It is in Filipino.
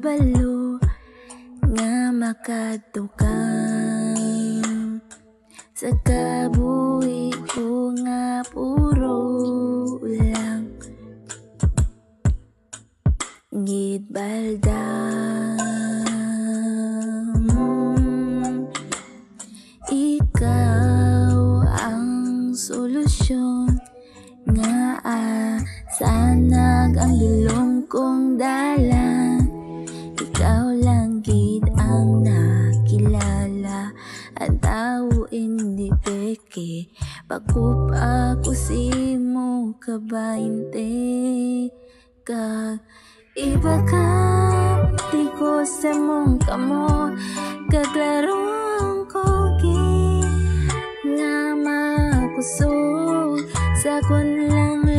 kabalo nga makatukang sa kabuhi ko nga puro lang gitbaldang. Ikaw ang solusyon nga sanag ang dulong kong dala. Ikaw lang gid ang nakilala, ang tao hindi peke. Pakup ako si mo kabainte kag iba ka, di ko sa mong kamo kaglarong kogi nga makusog sa kun lang